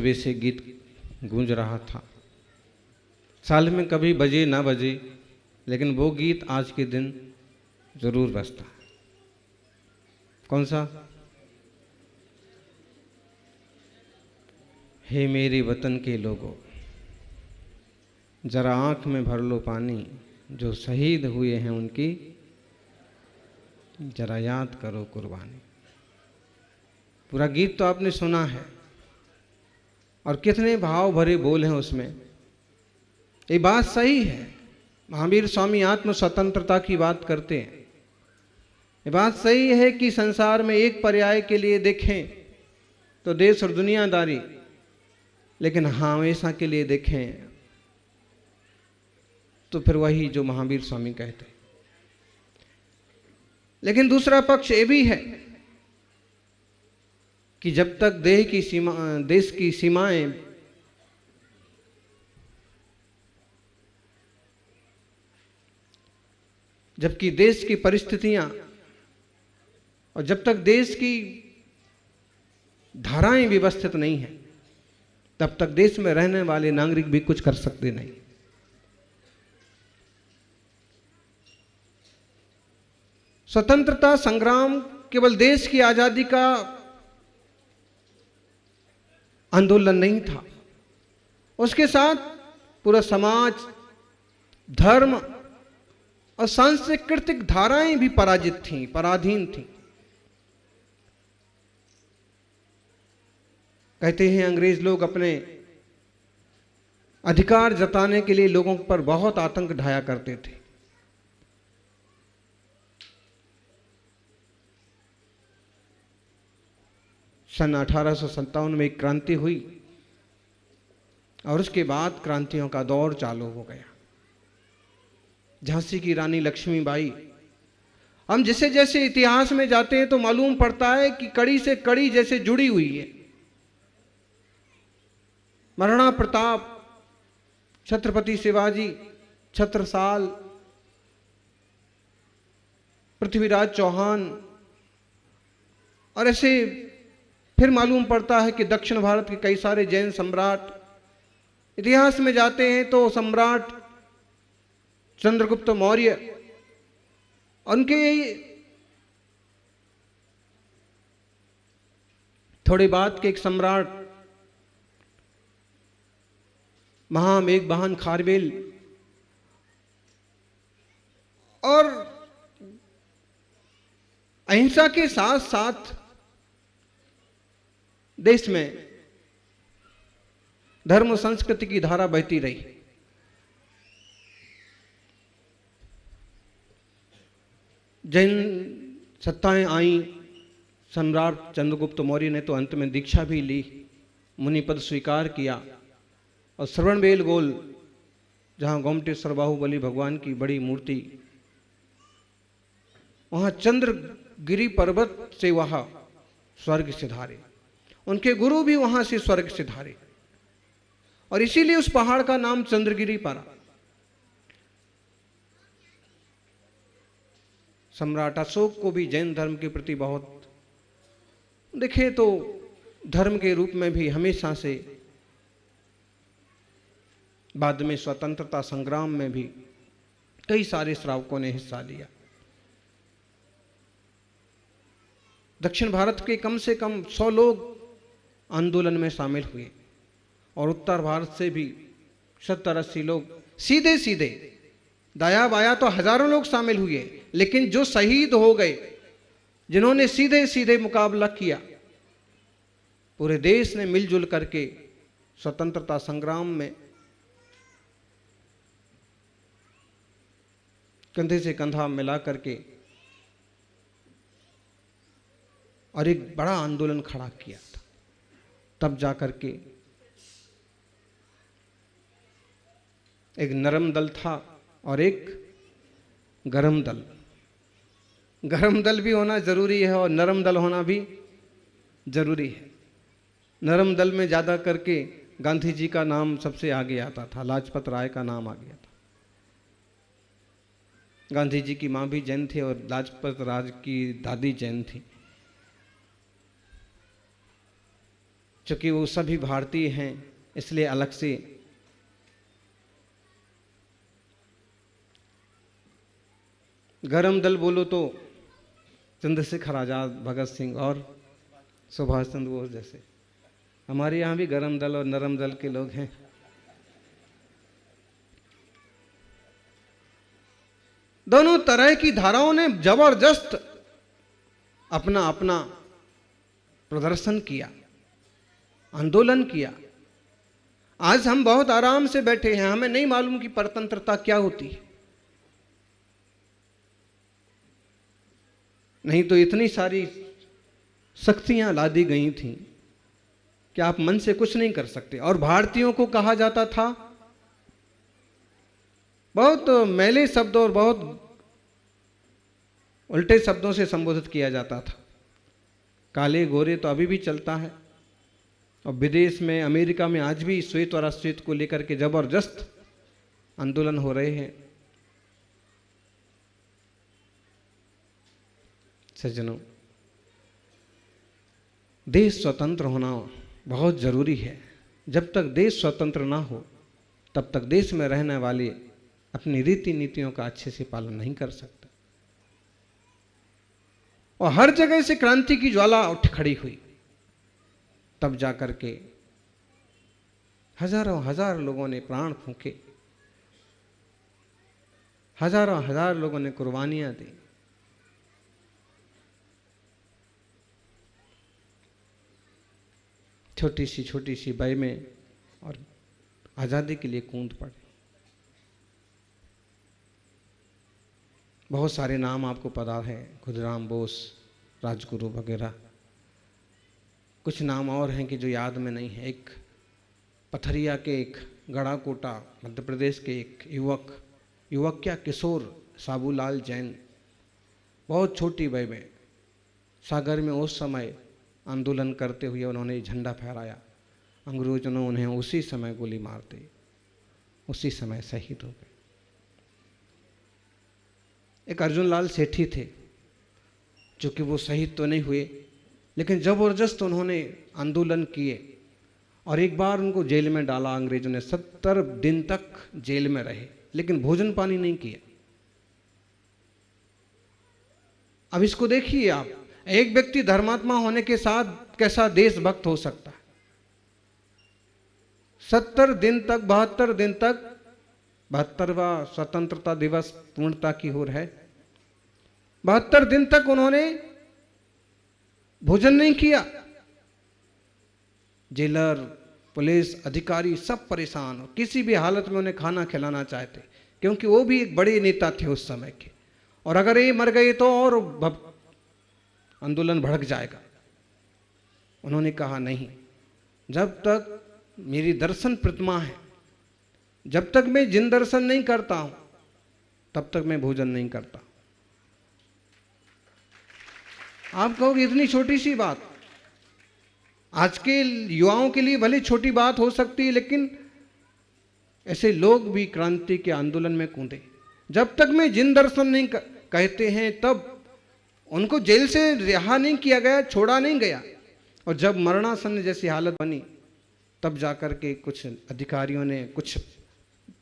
सुबह से गीत गूंज रहा था। साल में कभी बजे ना बजे, लेकिन वो गीत आज के दिन जरूर बजता है। कौन सा? हे मेरे वतन के लोगों, जरा आंख में भर लो पानी, जो शहीद हुए हैं उनकी जरा याद करो कुर्बानी। पूरा गीत तो आपने सुना है और कितने भाव भरे बोल हैं उसमें। ये बात सही है, महावीर स्वामी आत्म स्वतंत्रता की बात करते हैं। ये बात सही है कि संसार में एक पर्याय के लिए देखें तो देश और दुनियादारी, लेकिन हमेशा के लिए देखें तो फिर वही जो महावीर स्वामी कहते हैं। लेकिन दूसरा पक्ष ये भी है कि जब तक देश की सीमाएं जबकि देश की परिस्थितियां और जब तक देश की धाराएं व्यवस्थित नहीं है, तब तक देश में रहने वाले नागरिक भी कुछ कर सकते नहीं। स्वतंत्रता संग्राम केवल देश की आजादी का आंदोलन नहीं था, उसके साथ पूरा समाज, धर्म और सांस्कृतिक धाराएं भी पराजित थीं, पराधीन थीं। कहते हैं अंग्रेज लोग अपने अधिकार जताने के लिए लोगों पर बहुत आतंक ढाया करते थे। सन 1857 में एक क्रांति हुई और उसके बाद क्रांतियों का दौर चालू हो गया। झांसी की रानी लक्ष्मीबाई, हम जैसे जैसे इतिहास में जाते हैं तो मालूम पड़ता है कि कड़ी से कड़ी जैसे जुड़ी हुई है। महाराणा प्रताप, छत्रपति शिवाजी, छत्रसाल, पृथ्वीराज चौहान, और ऐसे फिर मालूम पड़ता है कि दक्षिण भारत के कई सारे जैन सम्राट। इतिहास में जाते हैं तो सम्राट चंद्रगुप्त मौर्य, उनके थोड़े बाद के एक सम्राट महामेघवाहन खारवेल, और अहिंसा के साथ साथ देश में धर्म संस्कृति की धारा बहती रही। जैन सत्ताएं आई, सम्राट चंद्रगुप्त मौर्य ने तो अंत में दीक्षा भी ली, मुनिपद स्वीकार किया, और श्रवणबेलगोल जहां गोमटेश्वर बाहुबली भगवान की बड़ी मूर्ति, वहां चंद्रगिरी पर्वत से वहां स्वर्ग सिधारे, उनके गुरु भी वहां से स्वर्ग सिधारे, और इसीलिए उस पहाड़ का नाम चंद्रगिरी पड़ा। सम्राट अशोक को भी जैन धर्म के प्रति बहुत, देखे तो धर्म के रूप में भी हमेशा से, बाद में स्वतंत्रता संग्राम में भी कई सारे श्रावकों ने हिस्सा लिया। दक्षिण भारत के कम से कम 100 लोग आंदोलन में शामिल हुए, और उत्तर भारत से भी 70-80 लोग, सीधे सीधे दाया बाया तो हजारों लोग शामिल हुए, लेकिन जो शहीद हो गए, जिन्होंने सीधे सीधे मुकाबला किया, पूरे देश ने मिलजुल करके स्वतंत्रता संग्राम में कंधे से कंधा मिला करके और एक बड़ा आंदोलन खड़ा किया था। तब जाकर के एक नरम दल था और एक गरम दल। गरम दल भी होना जरूरी है और नरम दल होना भी जरूरी है। नरम दल में ज्यादा करके गांधी जी का नाम सबसे आगे आता था, लाजपत राय का नाम आ गया था। गांधी जी की मां भी जैन थी और लाजपत राय की दादी जैन थी। चूंकि वो सभी भारतीय हैं इसलिए अलग से गरम दल बोलो तो चंद्रशेखर आजाद, भगत सिंह और सुभाष चंद्र बोस जैसे। हमारे यहाँ भी गरम दल और नरम दल के लोग हैं। दोनों तरह की धाराओं ने जबरदस्त अपना अपना प्रदर्शन किया, आंदोलन किया। आज हम बहुत आराम से बैठे हैं, हमें नहीं मालूम कि परतंत्रता क्या होती है। नहीं तो इतनी सारी शक्तियां ला दी गई थी कि आप मन से कुछ नहीं कर सकते। और भारतीयों को कहा जाता था, बहुत मैले शब्द और बहुत उल्टे शब्दों से संबोधित किया जाता था। काले गोरे तो अभी भी चलता है, और विदेश में अमेरिका में आज भी श्वेत और अश्वेत को लेकर के जबरदस्त आंदोलन हो रहे हैं। सज्जनों, देश स्वतंत्र होना बहुत जरूरी है। जब तक देश स्वतंत्र ना हो तब तक देश में रहने वाले अपनी रीति नीतियों का अच्छे से पालन नहीं कर सकते। और हर जगह से क्रांति की ज्वाला उठ खड़ी हुई, तब जाकर के हजारों हजार लोगों ने प्राण फूंके, हजारों हजार लोगों ने कुर्बानियां दी। छोटी सी वय में और आज़ादी के लिए कूद पड़े। बहुत सारे नाम आपको पता है, खुदराम बोस, राजगुरु वगैरह। कुछ नाम और हैं कि जो याद में नहीं है। एक पथरिया के एक गढ़ाकोटा मध्य प्रदेश के एक युवक क्या किशोर साबूलाल जैन, बहुत छोटी वय में सागर में उस समय आंदोलन करते हुए उन्होंने झंडा फहराया। अंग्रेजों ने उन्हें उसी समय गोली मार दी, उसी समय शहीद हो गए। एक अर्जुन लाल सेठी थे, जो कि वो शहीद तो नहीं हुए, लेकिन जबरदस्त उन्होंने आंदोलन किए और एक बार उनको जेल में डाला अंग्रेजों ने। 70 दिन तक जेल में रहे, लेकिन भोजन पानी नहीं किया। अब इसको देखिए आप, एक व्यक्ति धर्मात्मा होने के साथ कैसा देशभक्त हो सकता है। 70 दिन तक, 72 दिन तक, 72वां स्वतंत्रता दिवस पूर्णता की ओर है, 72 दिन तक उन्होंने भोजन नहीं किया। जेलर, पुलिस अधिकारी सब परेशान, और किसी भी हालत में उन्हें खाना खिलाना चाहते, क्योंकि वो भी एक बड़े नेता थे उस समय के। और अगर ये मर गए तो और आंदोलन भड़क जाएगा। उन्होंने कहा नहीं, जब तक मेरी दर्शन प्रतिमा है, जब तक मैं जिन दर्शन नहीं करता हूं, तब तक मैं भोजन नहीं करता। आप कहोगे इतनी छोटी सी बात, आज के युवाओं के लिए भले छोटी बात हो सकती है, लेकिन ऐसे लोग भी क्रांति के आंदोलन में कूदे। जब तक मैं जिन दर्शन नहीं कहते हैं, तब उनको जेल से रिहा नहीं किया गया, छोड़ा नहीं गया। और जब मरणासन्न जैसी हालत बनी, तब जाकर के कुछ अधिकारियों ने कुछ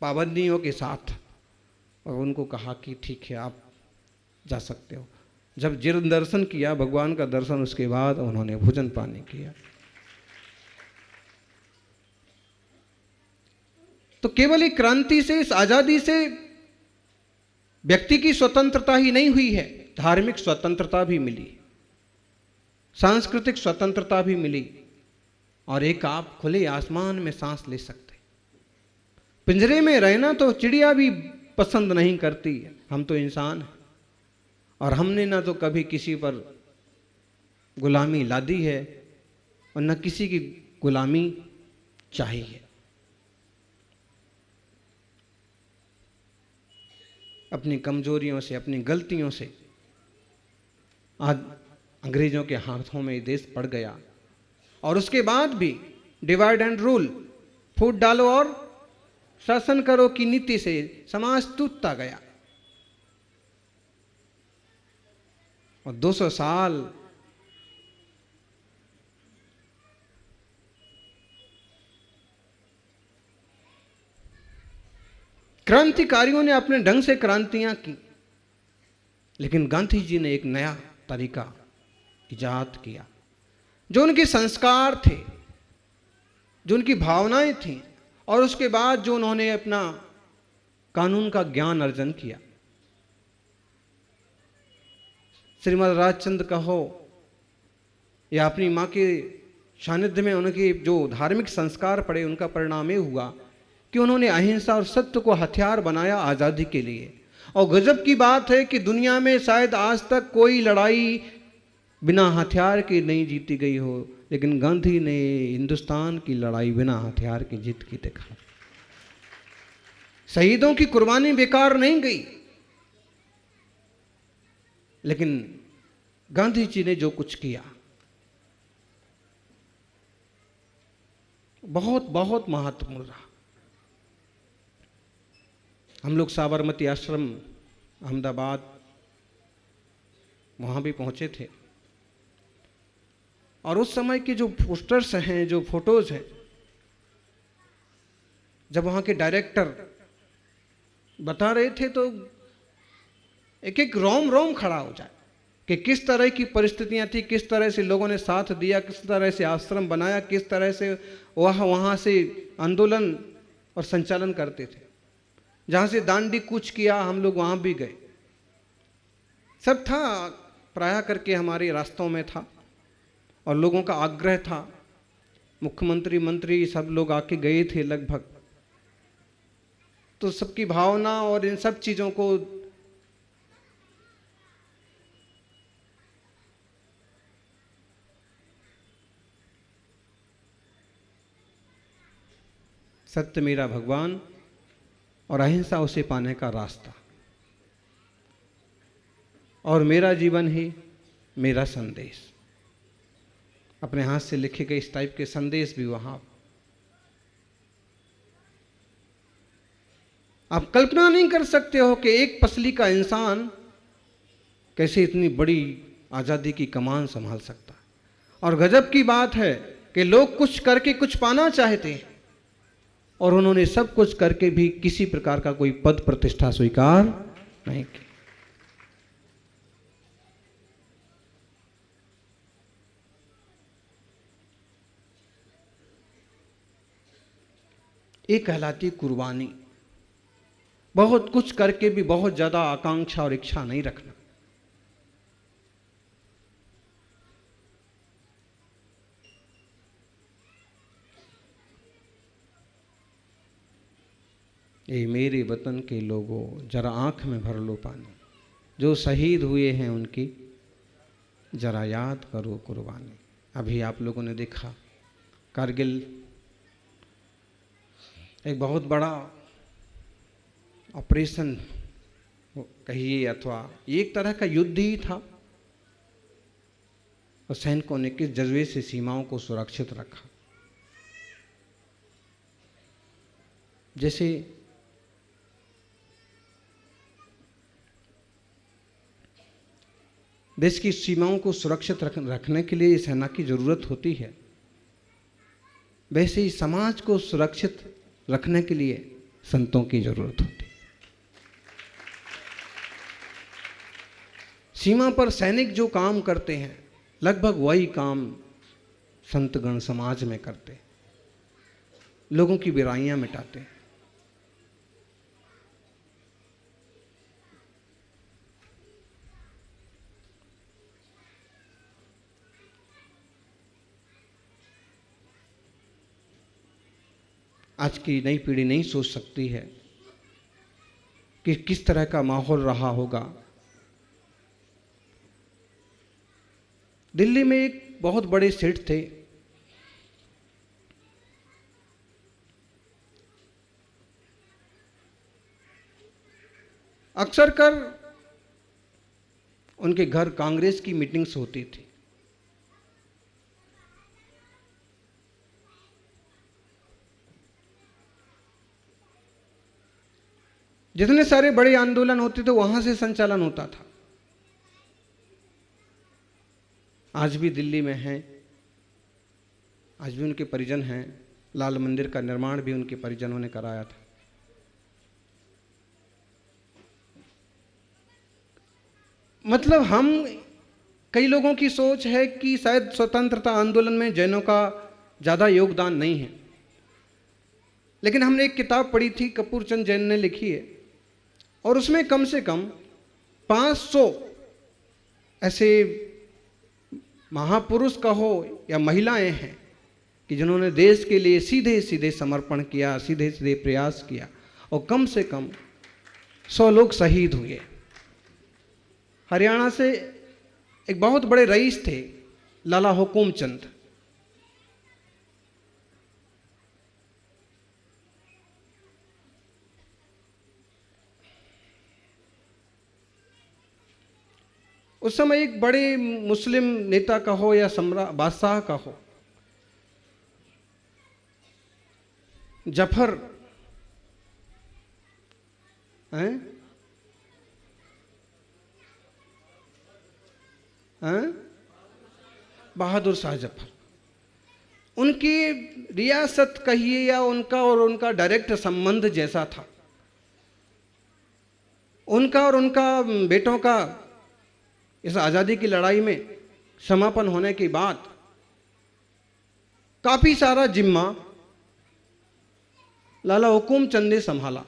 पाबंदियों के साथ और उनको कहा कि ठीक है, आप जा सकते हो। जब जिन दर्शन किया, भगवान का दर्शन, उसके बाद उन्होंने भोजन पानी किया। तो केवल एक क्रांति से, इस आजादी से व्यक्ति की स्वतंत्रता ही नहीं हुई है, धार्मिक स्वतंत्रता भी मिली, सांस्कृतिक स्वतंत्रता भी मिली, और एक आप खुले आसमान में सांस ले सकते। पिंजरे में रहना तो चिड़िया भी पसंद नहीं करती, हम तो इंसान हैं, और हमने ना तो कभी किसी पर गुलामी लादी है और न किसी की गुलामी चाहिए। अपनी कमजोरियों से, अपनी गलतियों से आज अंग्रेजों के हाथों में ये देश पड़ गया। और उसके बाद भी डिवाइड एंड रूल, फूट डालो और शासन करो की नीति से समाज टूटता गया। और 200 साल क्रांतिकारियों ने अपने ढंग से क्रांतियां की, लेकिन गांधी जी ने एक नया तरीका इजाद किया। जो उनके संस्कार थे, जो उनकी भावनाएं थीं, और उसके बाद जो उन्होंने अपना कानून का ज्ञान अर्जन किया। श्रीमद राजचंद्र का हो या अपनी माँ के सानिध्य में उनके जो धार्मिक संस्कार पड़े, उनका परिणाम ये हुआ कि उन्होंने अहिंसा और सत्य को हथियार बनाया आज़ादी के लिए। और गजब की बात है कि दुनिया में शायद आज तक कोई लड़ाई बिना हथियार के नहीं जीती गई हो, लेकिन गांधी ने हिंदुस्तान की लड़ाई बिना हथियार की जीत की दिखा। शहीदों की कुर्बानी बेकार नहीं गई, लेकिन गांधी जी ने जो कुछ किया बहुत बहुत महत्वपूर्ण रहा। हम लोग साबरमती आश्रम अहमदाबाद वहां भी पहुंचे थे, और उस समय के जो पोस्टर्स हैं, जो फोटोज हैं, जब वहां के डायरेक्टर बता रहे थे तो एक एक रोम रोम खड़ा हो जाए कि किस तरह की परिस्थितियां थी, किस तरह से लोगों ने साथ दिया, किस तरह से आश्रम बनाया, किस तरह से वहाँ से आंदोलन और संचालन करते थे। जहाँ से दांडी कूच किया, हम लोग वहाँ भी गए, सब था, प्राय करके हमारे रास्तों में था, और लोगों का आग्रह था, मुख्यमंत्री मंत्री सब लोग आके गए थे लगभग। तो सबकी भावना और इन सब चीज़ों को सत्य मेरा भगवान और अहिंसा उसे पाने का रास्ता, और मेरा जीवन ही मेरा संदेश, अपने हाथ से लिखे गए इस टाइप के संदेश भी वहां। आप कल्पना नहीं कर सकते हो कि एक पसली का इंसान कैसे इतनी बड़ी आज़ादी की कमान संभाल सकता है। और गजब की बात है कि लोग कुछ करके कुछ पाना चाहते हैं, और उन्होंने सब कुछ करके भी किसी प्रकार का कोई पद प्रतिष्ठा स्वीकार नहीं की। ये कहलाती कुर्बानी। बहुत कुछ करके भी बहुत ज्यादा आकांक्षा और इच्छा नहीं रखना। ये मेरे वतन के लोगों, जरा आंख में भर लो पानी, जो शहीद हुए हैं उनकी जरा याद करो कुर्बानी। अभी आप लोगों ने देखा कारगिल एक बहुत बड़ा ऑपरेशन कहिए, अथवा एक तरह का युद्ध ही था, और सैनिकों ने किस जज्बे से सीमाओं को सुरक्षित रखा। जैसे देश की सीमाओं को सुरक्षित रखने के लिए सेना की जरूरत होती है, वैसे ही समाज को सुरक्षित रखने के लिए संतों की जरूरत होती है। सीमा पर सैनिक जो काम करते हैं, लगभग वही काम संतगण समाज में करते हैं, लोगों की बुराइयां मिटाते हैं। आज की नई पीढ़ी नहीं सोच सकती है कि किस तरह का माहौल रहा होगा। दिल्ली में एक बहुत बड़े सेठ थे, अक्सर कर उनके घर कांग्रेस की मीटिंग्स होती थी। जितने सारे बड़े आंदोलन होते थे वहां से संचालन होता था। आज भी दिल्ली में हैं, आज भी उनके परिजन हैं। लाल मंदिर का निर्माण भी उनके परिजनों ने कराया था। मतलब हम, कई लोगों की सोच है कि शायद स्वतंत्रता आंदोलन में जैनों का ज़्यादा योगदान नहीं है, लेकिन हमने एक किताब पढ़ी थी, कपूर चंद जैन ने लिखी है, और उसमें कम से कम 500 ऐसे महापुरुष कहो या महिलाएं हैं कि जिन्होंने देश के लिए सीधे सीधे समर्पण किया, सीधे सीधे प्रयास किया, और कम से कम 100 लोग शहीद हुए। हरियाणा से एक बहुत बड़े रईस थे, लाला हुकुम चंद। उस समय एक बड़े मुस्लिम नेता का हो या सम्राट बादशाह का हो, जफर बहादुर शाह जफर, उनकी रियासत कहिए या उनका और उनका डायरेक्ट संबंध जैसा था। उनका और उनका बेटों का इस आज़ादी की लड़ाई में समापन होने के बाद काफ़ी सारा जिम्मा लाला हुकुम चंद ने संभाला,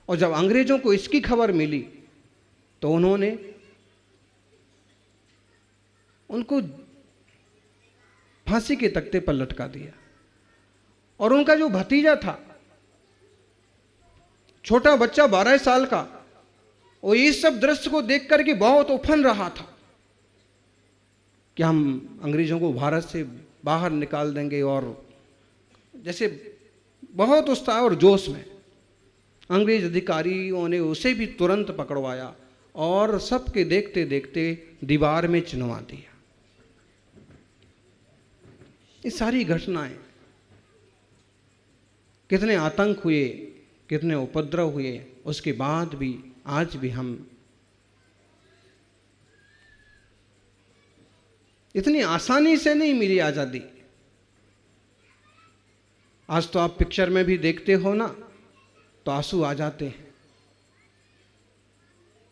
और जब अंग्रेजों को इसकी खबर मिली तो उन्होंने उनको फांसी के तख्ते पर लटका दिया। और उनका जो भतीजा था, छोटा बच्चा 12 साल का, वो इस सब दृश्य को देख करके बहुत उफन रहा था कि हम अंग्रेजों को भारत से बाहर निकाल देंगे, और जैसे बहुत उत्साह और जोश में अंग्रेज अधिकारियों ने उसे भी तुरंत पकड़वाया और सबके देखते देखते दीवार में चिनवा दिया। ये सारी घटनाएं, कितने आतंक हुए, कितने उपद्रव हुए, उसके बाद भी आज भी हम इतनी आसानी से नहीं मिली आज़ादी। आज तो आप पिक्चर में भी देखते हो ना, तो आंसू आ जाते हैं।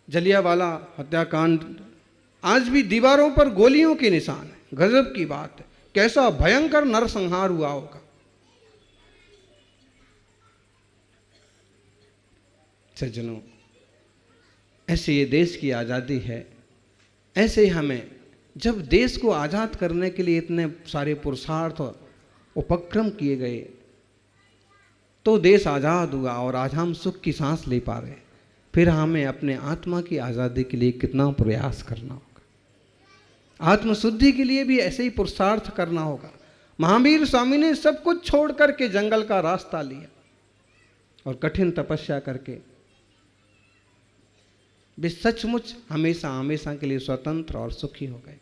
जलियांवाला हत्याकांड, आज भी दीवारों पर गोलियों के निशान है। गजब की बात है, कैसा भयंकर नरसंहार हुआ होगा। सज्जनों, ऐसे ये देश की आज़ादी है। ऐसे हमें, जब देश को आज़ाद करने के लिए इतने सारे पुरुषार्थ और उपक्रम किए गए, तो देश आज़ाद हुआ और आज हम सुख की सांस ले पा रहे। फिर हमें अपने आत्मा की आज़ादी के लिए कितना प्रयास करना होगा। आत्मशुद्धि के लिए भी ऐसे ही पुरुषार्थ करना होगा। महावीर स्वामी ने सब कुछ छोड़ करके जंगल का रास्ता लिया और कठिन तपस्या करके वे सचमुच हमेशा हमेशा के लिए स्वतंत्र और सुखी हो गए।